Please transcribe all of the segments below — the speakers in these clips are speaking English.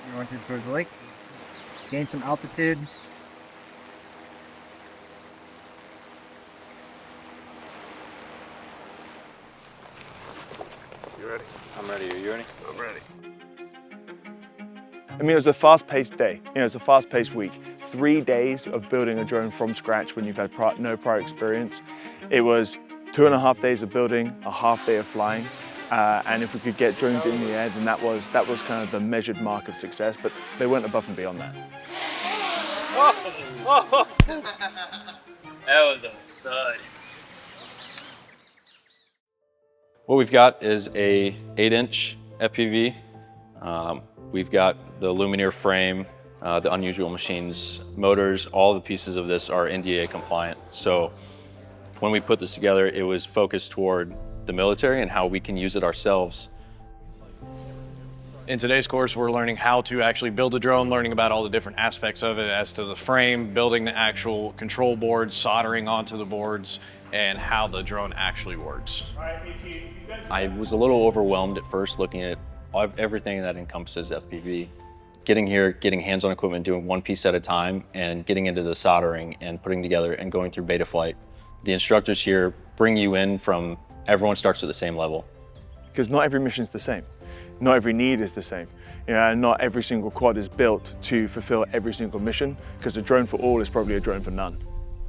We're going to towards the lake, gain some altitude. You ready? I'm ready. Are you ready? I'm ready. I mean, it was a fast-paced day. It's a fast-paced week. 3 days of building a drone from scratch when you've had no prior experience. It was 2.5 days of building, a half day of flying. And if we could get drones in the air, then that was kind of the measured mark of success, but they went above and beyond that. Oh. That was a thud. What we've got is a 8-inch FPV. We've got the Lumineer frame, the Unusual Machines motors. All the pieces of this are NDA compliant. So when we put this together, it was focused toward the military and how we can use it ourselves. In today's course, we're learning how to actually build a drone, learning about all the different aspects of it as to the frame, building the actual control boards, soldering onto the boards, and how the drone actually works. I was a little overwhelmed at first looking at everything that encompasses FPV. Getting here, getting hands-on equipment, doing one piece at a time, and getting into the soldering and putting together and going through beta flight. The instructors here bring you in from, everyone starts at the same level. Because not every mission's the same. Not every need is the same. And not every single quad is built to fulfill every single mission, because a drone for all is probably a drone for none.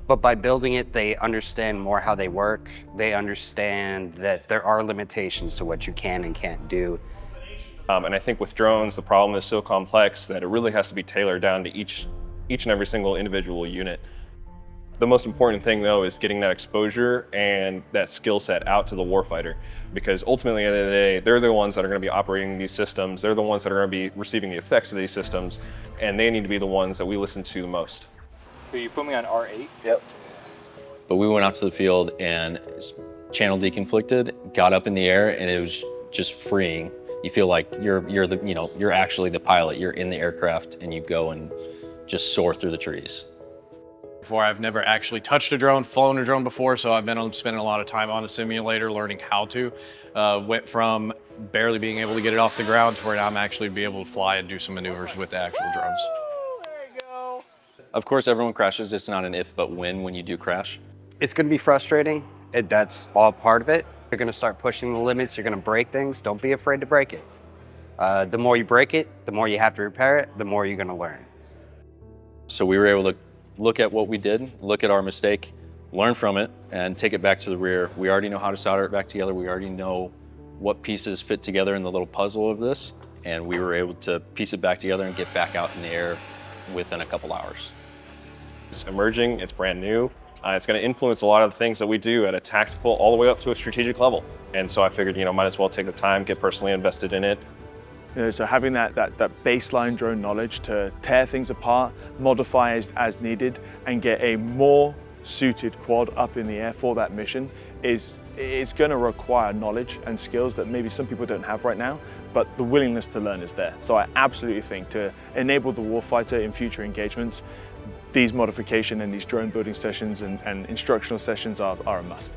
But by building it, they understand more how they work. They understand that there are limitations to what you can and can't do. And I think with drones, the problem is so complex that it really has to be tailored down to each and every single individual unit. The most important thing though is getting that exposure and that skill set out to the warfighter, because ultimately at the end of the day, they're the ones that are going to be operating these systems. They're the ones that are going to be receiving the effects of these systems, and they need to be the ones that we listen to the most. So you put me on R8? Yep. But we went out to the field and channel deconflicted, got up in the air, and it was just freeing. You feel like you're actually the pilot. You're in the aircraft and you go and just soar through the trees. Before, I've never actually touched a drone, flown a drone before, so I've been spending a lot of time on a simulator learning how to. Went from barely being able to get it off the ground to where now I'm actually be able to fly and do some maneuvers with the actual drones. There you go. Of course, everyone crashes. It's not an if, but when you do crash. It's going to be frustrating. That's all part of it. You're going to start pushing the limits. You're going to break things. Don't be afraid to break it. The more you break it, the more you have to repair it, the more you're going to learn. So we were able to look at what we did, look at our mistake, learn from it, and take it back to the rear. We already know how to solder it back together. We already know what pieces fit together in the little puzzle of this, and we were able to piece it back together and get back out in the air within a couple hours. It's emerging, it's brand new. It's going to influence a lot of the things that we do at a tactical all the way up to a strategic level. And so I figured, might as well take the time, get personally invested in it. So having that baseline drone knowledge to tear things apart, modify as needed, and get a more suited quad up in the air for that mission is going to require knowledge and skills that maybe some people don't have right now, but the willingness to learn is there. So I absolutely think to enable the warfighter in future engagements, these modification and these drone building sessions and instructional sessions are a must.